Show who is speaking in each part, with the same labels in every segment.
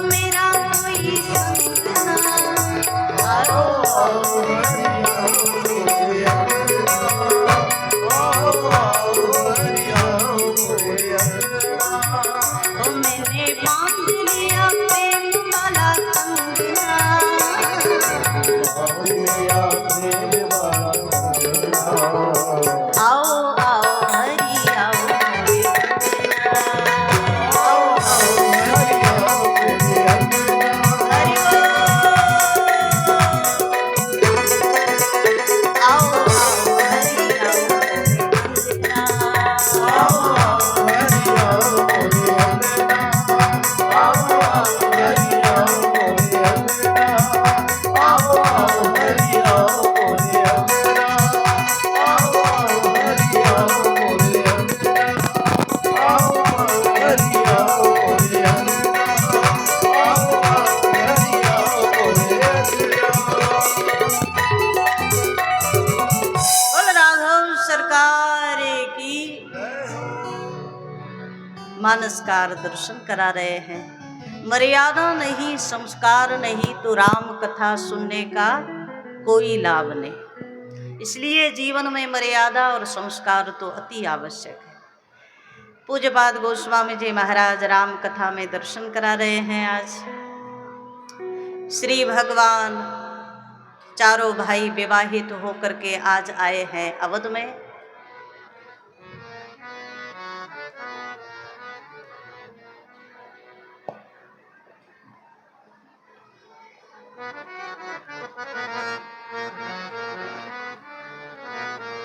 Speaker 1: मेरा कोई संग ना। आओ तो मैंने बांध लिया प्रेम वाला कंगना। आओ आओ हरि आओ मानसकार दर्शन करा रहे हैं। मर्यादा नहीं, संस्कार नहीं तो राम कथा सुनने का कोई लाभ नहीं। इसलिए जीवन में मर्यादा और संस्कार तो अति आवश्यक है। पूज्यपाद गोस्वामी जी महाराज राम कथा में दर्शन करा रहे हैं। आज श्री भगवान चारों भाई विवाहित होकर के आज आए हैं अवध में।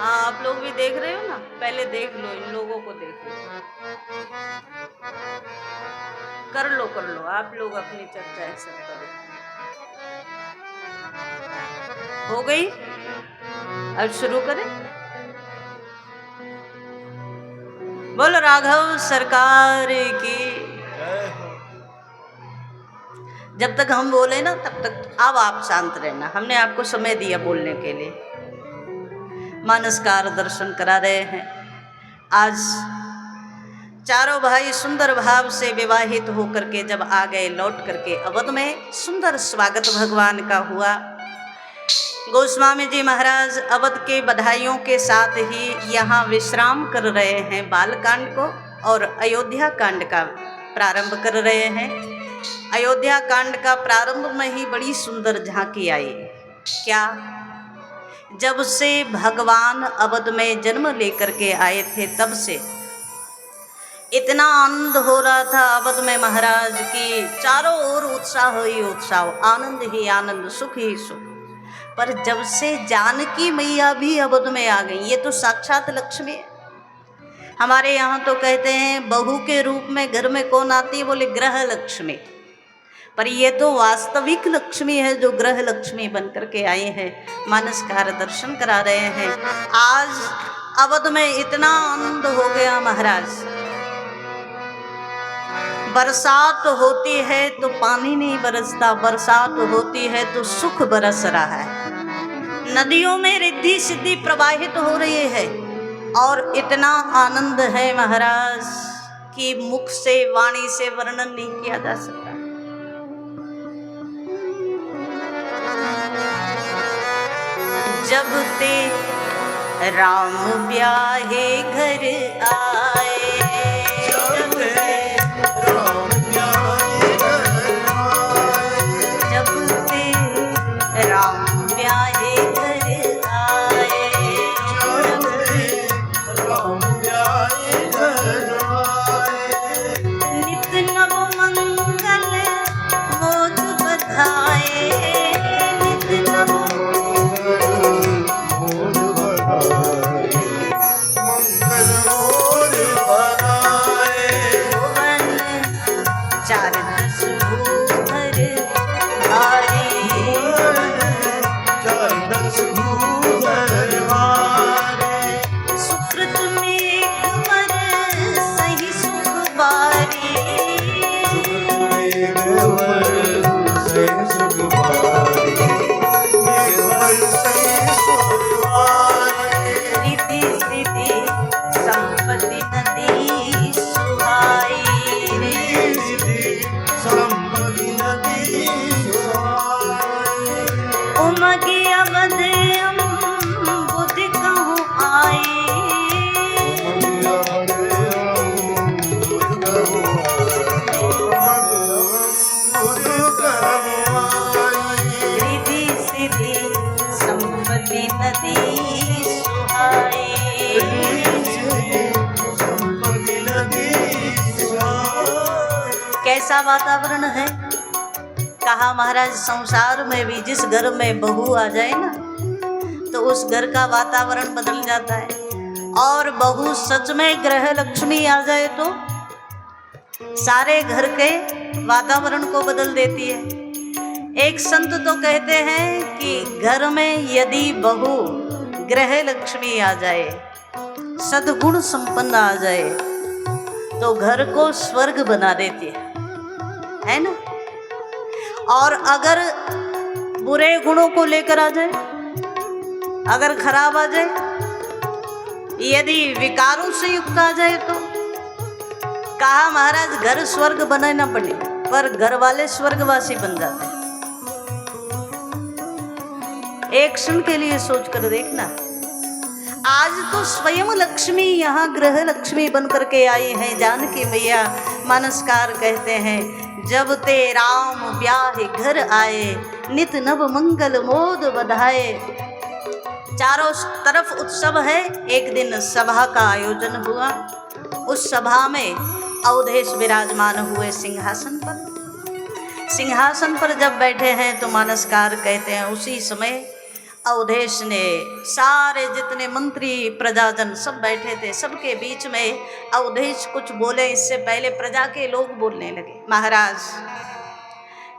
Speaker 1: हाँ, आप लोग भी देख रहे हो ना, पहले देख लो, इन लोगों को देख लो, कर लो आप लोग अपनी चर्चा ऐसा करो। हो गई? अब शुरू करें। बोलो राघव सरकार की। जब तक हम बोले ना तब तक अब आप शांत रहना। हमने आपको समय दिया बोलने के लिए। मानसकार दर्शन करा रहे हैं। आज चारों भाई सुंदर भाव से विवाहित होकर के जब आ गए लौट करके अवध में, सुंदर स्वागत भगवान का हुआ। गोस्वामी जी महाराज अवध के बधाइयों के साथ ही यहाँ विश्राम कर रहे हैं। बालकांड को और अयोध्या कांड का प्रारंभ कर रहे हैं। अयोध्या कांड का प्रारंभ में ही बड़ी सुंदर झांकी आई। क्या? जब से भगवान अवध में जन्म लेकर के आए थे तब से इतना आनंद हो रहा था अवध में महाराज की, चारों ओर उत्साह ही उत्साह, आनंद ही आनंद, सुख ही सुख। पर जब से जानकी मैया भी अवध में आ गई, ये तो साक्षात लक्ष्मी है। हमारे यहाँ तो कहते हैं बहू के रूप में घर में कौन आती है? बोले ग्रह लक्ष्मी। पर ये तो वास्तविक लक्ष्मी है जो ग्रह लक्ष्मी बनकर के आए हैं। मानसकार दर्शन करा रहे हैं। आज अवध में इतना आनंद हो गया महाराज। बरसात होती है तो पानी नहीं बरसता, बरसात होती है तो सुख बरस रहा है। नदियों में रिद्धि सिद्धि प्रवाहित हो रही है और इतना आनंद है महाराज कि मुख से वाणी से वर्णन नहीं किया जा सकता। जब ते राम ब्याहे घर आए, जब ते राम ब्याहे घर आए, जब ते राम ब्याहे घर आए, जब ते राम ब्याहे घर आए, नित नव मंगल मोद बधाए, नित नव मिलती सुहाई। कैसा वातावरण है, कहा महाराज संसार में भी जिस घर में बहू आ जाए ना तो उस घर का वातावरण बदल जाता है, और बहू सच में ग्रह लक्ष्मी आ जाए तो सारे घर के वातावरण को बदल देती है। एक संत तो कहते हैं कि घर में यदि बहू ग्रह लक्ष्मी आ जाए, सद्गुण संपन्न आ जाए तो घर को स्वर्ग बना देती है ना। और अगर बुरे गुणों को लेकर आ जाए, अगर खराब आ जाए, यदि विकारों से युक्त आ जाए तो कहा महाराज घर स्वर्ग बनाना पड़े, पर घर वाले स्वर्गवासी बन जाते हैं। एक क्षण के लिए सोच कर देखना, आज तो स्वयं लक्ष्मी यहाँ ग्रह लक्ष्मी बन करके आई हैं। जानकी मैया मानसकार कहते हैं, जब ते राम ब्याह घर आए, नित नव मंगल मोद बधाए। चारों तरफ उत्सव है। एक दिन सभा का आयोजन हुआ, उस सभा में अवधेश विराजमान हुए सिंहासन पर। सिंहासन पर जब बैठे हैं तो मानसकार कहते हैं उसी समय अवधेश ने सारे जितने मंत्री प्रजाजन सब बैठे थे, सबके बीच में अवधेश कुछ बोले, इससे पहले प्रजा के लोग बोलने लगे, महाराज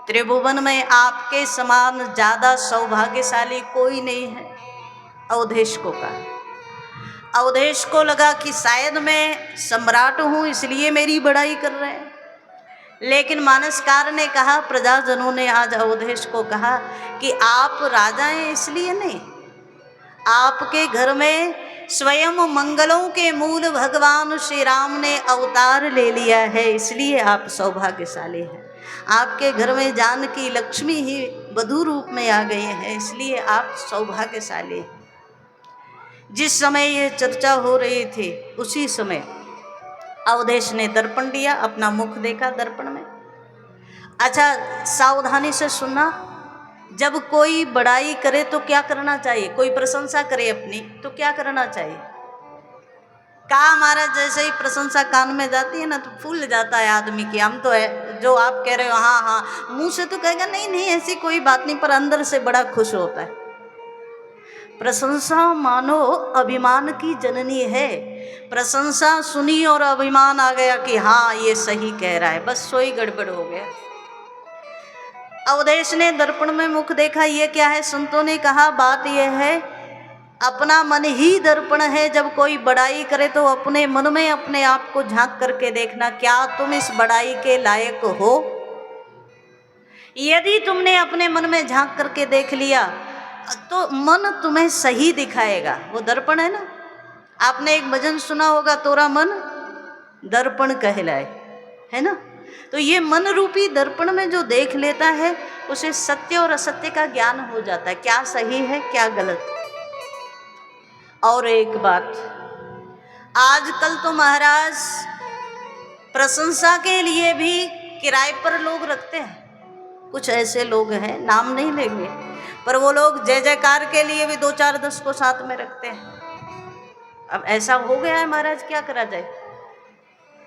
Speaker 1: त्रिभुवन में आपके समान ज़्यादा सौभाग्यशाली कोई नहीं है। अवधेश को कहा। अवधेश को लगा कि शायद मैं सम्राट हूँ इसलिए मेरी बड़ाई कर रहे हैं, लेकिन मानसकार ने कहा, प्रजाजनों ने आज अवधेश को कहा कि आप राजा हैं इसलिए नहीं, आपके घर में स्वयं मंगलों के मूल भगवान श्री राम ने अवतार ले लिया है, इसलिए आप सौभाग्यशाली हैं। आपके घर में जानकी लक्ष्मी ही वधू रूप में आ गई है, इसलिए आप सौभाग्यशाली हैं। जिस समय ये चर्चा हो रही थी उसी समय अवधेश ने दर्पण लिया, अपना मुख देखा दर्पण में। अच्छा सावधानी से सुनना, जब कोई बड़ाई करे तो क्या करना चाहिए, कोई प्रशंसा करे अपनी तो क्या करना चाहिए। कहा महाराज जैसे ही प्रशंसा कान में जाती है ना तो फूल जाता है आदमी की, हम तो है जो आप कह रहे हो हाँ हाँ, मुंह से तो कहेगा नहीं नहीं ऐसी कोई बात नहीं, पर अंदर से बड़ा खुश होता है। प्रशंसा मानो अभिमान की जननी है। प्रशंसा सुनी और अभिमान आ गया कि हाँ ये सही कह रहा है, बस सोई गड़बड़ हो गया। अवधेश ने दर्पण में मुख देखा, ये क्या है। संतों ने कहा बात यह है, अपना मन ही दर्पण है। जब कोई बड़ाई करे तो अपने मन में अपने आप को झांक करके देखना, क्या तुम इस बड़ाई के लायक हो। यदि तुमने अपने मन में झांक करके देख लिया तो मन तुम्हें सही दिखाएगा, वो दर्पण है ना। आपने एक भजन सुना होगा, तोरा मन दर्पण कहलाए, है ना। तो ये मन रूपी दर्पण में जो देख लेता है उसे सत्य और असत्य का ज्ञान हो जाता है, क्या सही है क्या गलत। और एक बात, आजकल तो महाराज प्रशंसा के लिए भी किराए पर लोग रखते हैं। कुछ ऐसे लोग हैं, नाम नहीं लेंगे, पर वो लोग जय जयकार के लिए भी 2 4 10 को साथ में रखते हैं। अब ऐसा हो गया है महाराज, क्या करा जाए।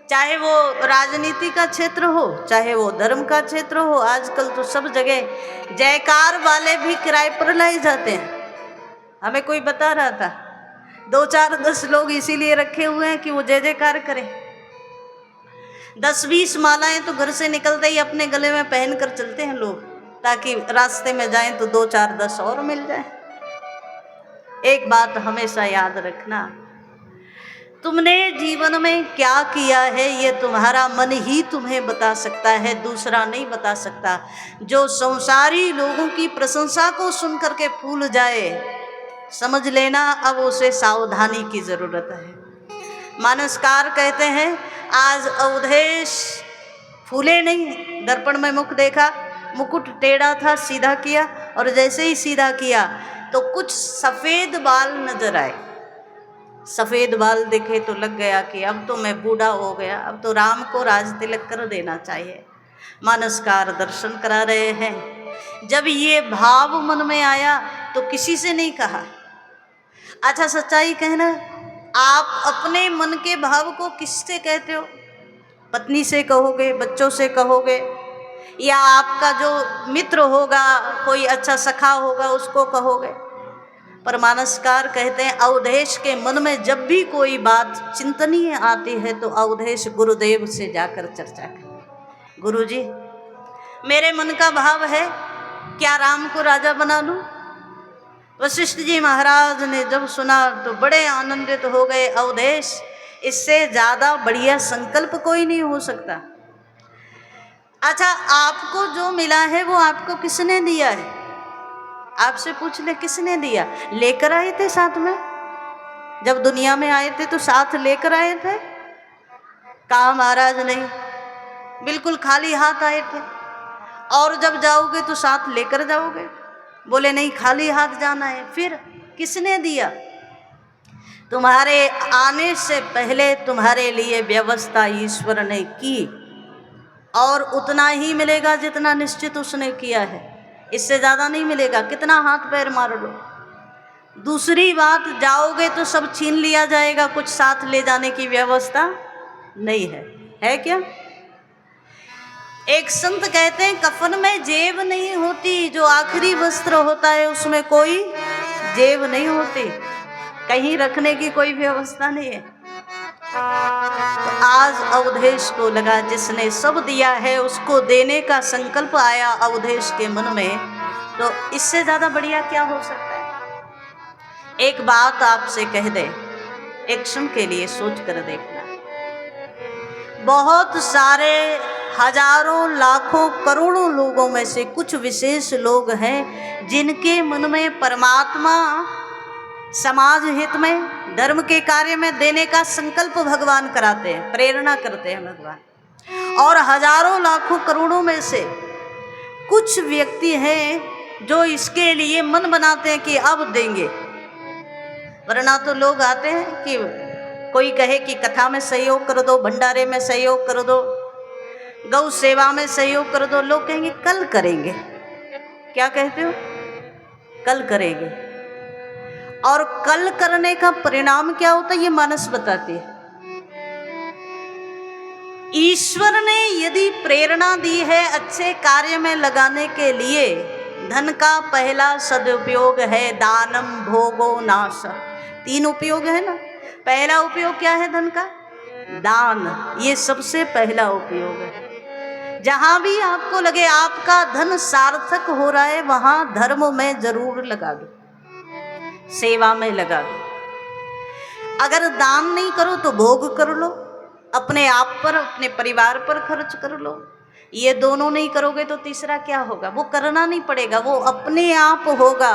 Speaker 1: चाहे वो राजनीति का क्षेत्र हो, चाहे वो धर्म का क्षेत्र हो, आजकल तो सब जगह जयकार वाले भी किराए पर लाए जाते हैं। हमें कोई बता रहा था 2 4 10 लोग इसीलिए रखे हुए हैं कि वो जय जयकार करें। 10 20 मालाएं तो घर से निकलते ही अपने गले में पहन कर चलते हैं लोग, ताकि रास्ते में जाएं तो 2 4 10 और मिल जाए। एक बात हमेशा याद रखना, तुमने जीवन में क्या किया है ये तुम्हारा मन ही तुम्हें बता सकता है, दूसरा नहीं बता सकता। जो संसारी लोगों की प्रशंसा को सुन करके फूल जाए, समझ लेना अब उसे सावधानी की जरूरत है। मानसकार कहते हैं आज अवधेश फूले नहीं, दर्पण में मुख देखा, मुकुट टेढ़ा था, सीधा किया, और जैसे ही सीधा किया तो कुछ सफ़ेद बाल नजर आए। सफ़ेद बाल दिखे तो लग गया कि अब तो मैं बूढ़ा हो गया, अब तो राम को राज तिलक कर देना चाहिए। मानसकार दर्शन करा रहे हैं। जब ये भाव मन में आया तो किसी से नहीं कहा, अच्छा सच्चाई कहना, आप अपने मन के भाव को किससे कहते हो? पत्नी से कहोगे, बच्चों से कहोगे, या आपका जो मित्र होगा, कोई अच्छा सखा होगा, उसको कहोगे? पर मानसकार कहते हैं अवधेश के मन में जब भी कोई बात चिंतनीय आती है तो अवधेश गुरुदेव से जाकर चर्चा करें। गुरुजी, मेरे मन का भाव है, क्या राम को राजा बना लूं? वशिष्ठ जी महाराज ने जब सुना तो बड़े आनंदित हो गए। अवधेश, इससे ज्यादा बढ़िया संकल्प कोई नहीं हो सकता। अच्छा, आपको जो मिला है वो आपको किसने दिया है? आपसे पूछ ले, किसने दिया? लेकर आए थे साथ में? जब दुनिया में आए थे तो साथ लेकर आए थे? कहा महाराज नहीं, बिल्कुल खाली हाथ आए थे। और जब जाओगे तो साथ लेकर जाओगे? बोले नहीं, खाली हाथ जाना है। फिर किसने दिया? तुम्हारे आने से पहले तुम्हारे लिए व्यवस्था ईश्वर ने की, और उतना ही मिलेगा जितना निश्चित उसने किया है, इससे ज़्यादा नहीं मिलेगा। कितना हाथ पैर मार लो। दूसरी बात, जाओगे तो सब छीन लिया जाएगा, कुछ साथ ले जाने की व्यवस्था नहीं है। है क्या? एक संत कहते हैं कफन में जेब नहीं होती, जो आखिरी वस्त्र होता है उसमें कोई जेब नहीं होती, कहीं रखने की कोई व्यवस्था नहीं है। तो आज अवधेश को लगा, जिसने सब दिया है उसको देने का संकल्प आया अवधेश के मन में, तो इससे ज्यादा बढ़िया क्या हो सकता है? एक बात आपसे कह दे, एक क्षण के लिए सोच कर देखना। बहुत सारे हजारों लाखों करोड़ों लोगों में से कुछ विशेष लोग हैं जिनके मन में परमात्मा समाज हित में, धर्म के कार्य में देने का संकल्प भगवान कराते हैं, प्रेरणा करते हैं भगवान। और हजारों लाखों करोड़ों में से कुछ व्यक्ति हैं जो इसके लिए मन बनाते हैं कि अब देंगे। वरना तो लोग आते हैं कि कोई कहे कि कथा में सहयोग कर दो, भंडारे में सहयोग कर दो, गौ सेवा में सहयोग कर दो, लोग कहेंगे कल करेंगे। क्या कहते हो? कल करेंगे। और कल करने का परिणाम क्या होता है ये मानस बताती है। ईश्वर ने यदि प्रेरणा दी है अच्छे कार्य में लगाने के लिए, धन का पहला सदुपयोग है दानम भोगो नाश। 3 उपयोग है ना। पहला उपयोग क्या है धन का? दान, ये सबसे पहला उपयोग है। जहां भी आपको लगे आपका धन सार्थक हो रहा है वहां धर्म में जरूर लगा दो, सेवा में लगा दो। अगर दान नहीं करो तो भोग कर लो, अपने आप पर, अपने परिवार पर खर्च कर लो। ये दोनों नहीं करोगे तो तीसरा क्या होगा? वो करना नहीं पड़ेगा, वो अपने आप होगा।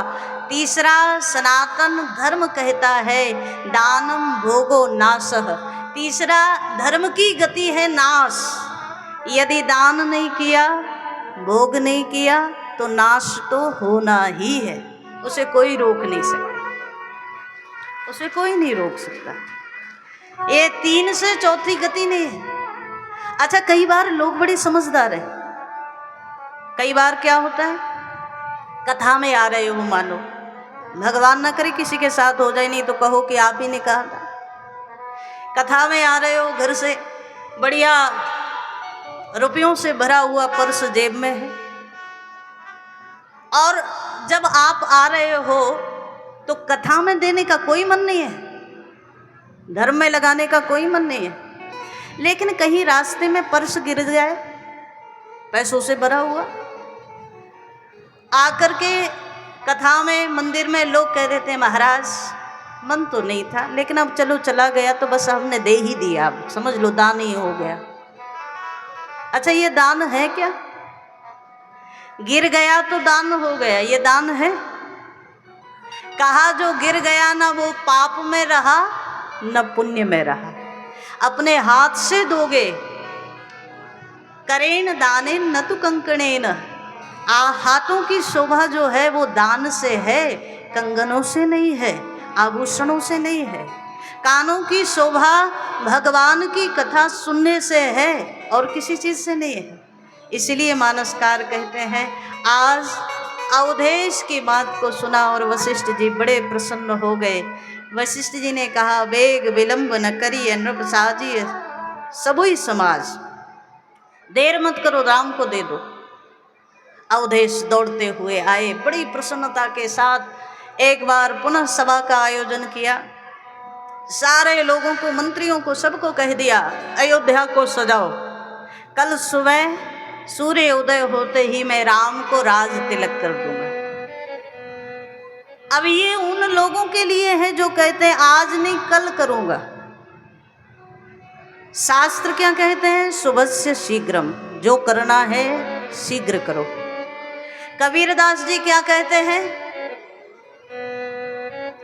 Speaker 1: तीसरा सनातन धर्म कहता है दानम भोगो नाशः। तीसरा धर्म की गति है नाश। यदि दान नहीं किया, भोग नहीं किया तो नाश तो होना ही है, उसे कोई रोक नहीं सकता, उसे कोई नहीं रोक सकता। ये 3 से चौथी गति नहीं है। अच्छा, कई बार लोग बड़े समझदार हैं। कई बार क्या होता है, कथा में आ रहे हो, मानो भगवान ना करे किसी के साथ हो जाए, नहीं तो कहो कि आप ही ने कहा था। कथा में आ रहे हो, घर से बढ़िया रुपयों से भरा हुआ पर्स जेब में है, और जब आप आ रहे हो तो कथा में देने का कोई मन नहीं है, धर्म में लगाने का कोई मन नहीं है। लेकिन कहीं रास्ते में पर्स गिर जाए पैसों से भरा हुआ, आकर के कथा में, मंदिर में लोग कह देते हैं महाराज मन तो नहीं था, लेकिन अब चलो चला गया तो बस हमने दे ही दिया, अब समझ लो दान ही हो गया। अच्छा, ये दान है क्या? गिर गया तो दान हो गया, ये दान है? कहा जो गिर गया ना वो पाप में रहा न पुण्य में रहा। अपने हाथ से दोगे, करेन दानेन न तु कंकणेन। हाथों की शोभा जो है वो दान से है, कंगनों से नहीं है, आभूषणों से नहीं है। कानों की शोभा भगवान की कथा सुनने से है और किसी चीज से नहीं है। इसलिए मानसकार कहते हैं आज अवधेश की बात को सुना और वशिष्ठ जी बड़े प्रसन्न हो गए वशिष्ठ जी ने कहा, वेग विलंब न करिए नृप साजिए सबुई समाज, देर मत करो, राम को दे दो। अवधेश दौड़ते हुए आए, बड़ी प्रसन्नता के साथ एक बार पुनः सभा का आयोजन किया। सारे लोगों को, मंत्रियों को, सबको कह दिया, अयोध्या को सजाओ, कल सुबह सूर्य उदय होते ही मैं राम को राज तिलक कर दूंगा। अब ये उन लोगों के लिए है जो कहते हैं आज नहीं कल करूंगा। शास्त्र क्या कहते हैं? शुभस्य शीघ्रम, जो करना है शीघ्र करो। कबीरदास जी क्या कहते हैं?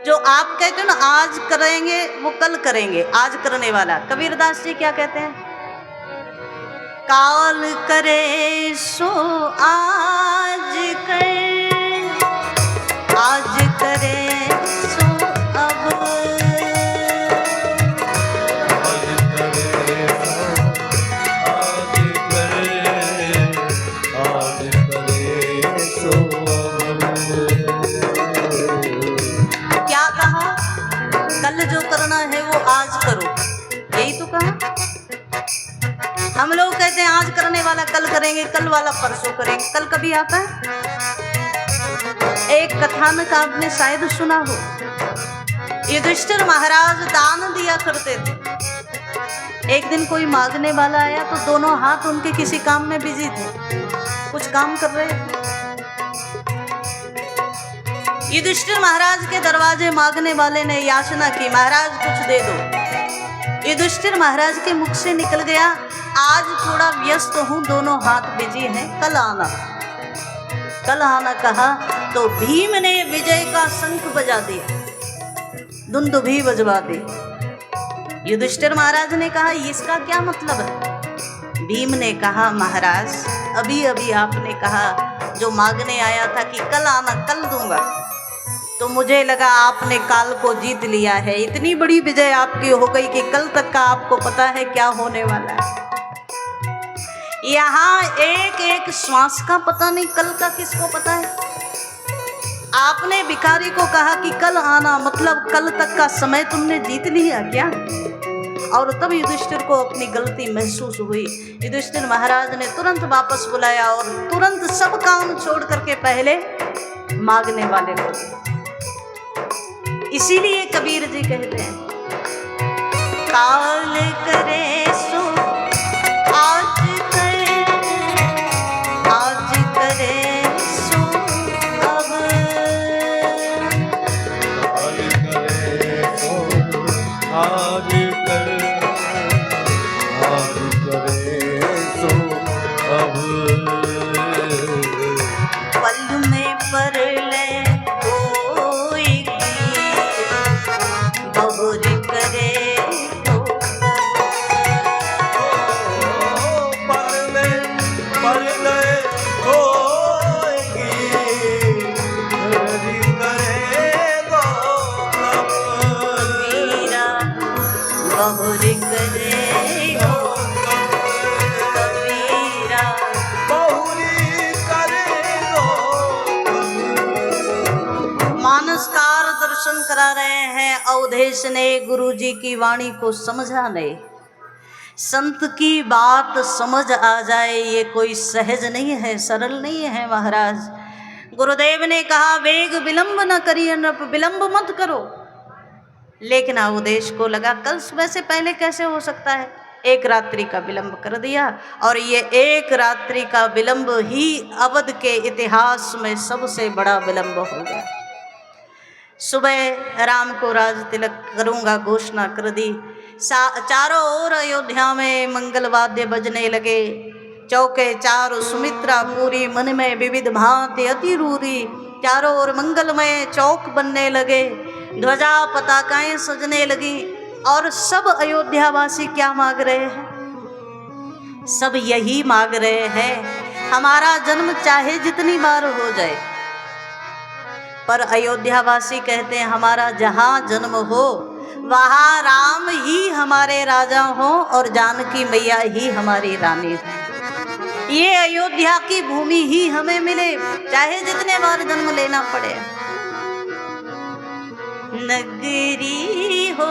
Speaker 1: जो आप कहते हो ना आज करेंगे वो कल करेंगे, आज करने वाला। कबीरदास जी क्या कहते हैं? काल करे सो आज करे, आज करे सो अब, क्या कहा? कल जो करना है वो आज करो, यही तो कहा। हम लोग कहते हैं आज करने वाला कल करेंगे, कल वाला परसों करेंगे। कल कभी आता है? एक कथानक आपने शायद सुना हो, युधिष्ठिर महाराज दान दिया करते थे। एक दिन कोई मांगने वाला आया तो दोनों हाथ उनके किसी काम में बिजी थे, कुछ काम कर रहे थे। युधिष्ठिर महाराज के दरवाजे मांगने वाले ने याचना की, महाराज कुछ दे दो। युधिष्ठिर महाराज के मुख से निकल गया, आज थोड़ा व्यस्त हूं, दोनों हाथ बिजी हैं, कल आना। कल आना कहा तो भीम ने विजय का शंख बजा दिया, दुंदुभी बजवा दी। युधिष्ठिर महाराज ने कहा इसका क्या मतलब है? भीम ने कहा महाराज अभी अभी आपने कहा जो मांगने आया था कि कल आना कल दूंगा, तो मुझे लगा आपने काल को जीत लिया है। इतनी बड़ी विजय आपकी हो गई कि कल तक का आपको पता है क्या होने वाला है। यहाँ एक एक श्वास का पता नहीं, कल का किसको पता है। आपने भिखारी को कहा कि कल आना, मतलब कल तक का समय तुमने जीत लिया क्या? और तब युधिष्ठिर को अपनी गलती महसूस हुई। युधिष्ठिर महाराज ने तुरंत वापस बुलाया और तुरंत सब काम छोड़ करके पहले मांगने वाले को। इसीलिए कबीर जी कहते हैं काल करे सो आज करे, आज करे सो अब,
Speaker 2: काल करे सो आज करे, आज करे सो अब।
Speaker 1: पल में पर ले करा रहे हैं। अवधेश ने गुरुजी की वाणी को समझा नहीं। संत की बात समझ आ जाए ये कोई सहज नहीं है, सरल नहीं है महाराज। गुरुदेव ने कहा वेग विलंब न करिए नृप, विलंब मत करो। लेकिन अवधेश को लगा कल सुबह से पहले कैसे हो सकता है, एक रात्रि का विलंब कर दिया। और ये एक रात्रि का विलंब ही अवध के इतिहास में सबसे बड़ा विलंब हो गया। सुबह राम को राज तिलक करूंगा घोषणा कर दी। चारों ओर अयोध्या में मंगल वाद्य बजने लगे। चौके चारों सुमित्रा पूरी, मन में विविध भांति अति रूरी। चारों ओर मंगलमय चौक बनने लगे, ध्वजा पताकाएं सजने लगी। और सब अयोध्यावासी क्या मांग रहे हैं? सब यही मांग रहे हैं हमारा जन्म चाहे जितनी बार हो जाए, पर अयोध्यावासी कहते हैं हमारा जहाँ जन्म हो वहाँ राम ही हमारे राजा हो और जानकी मैया ही हमारी रानी है। ये अयोध्या की भूमि ही हमें मिले, चाहे जितने बार जन्म लेना पड़े। नगरी हो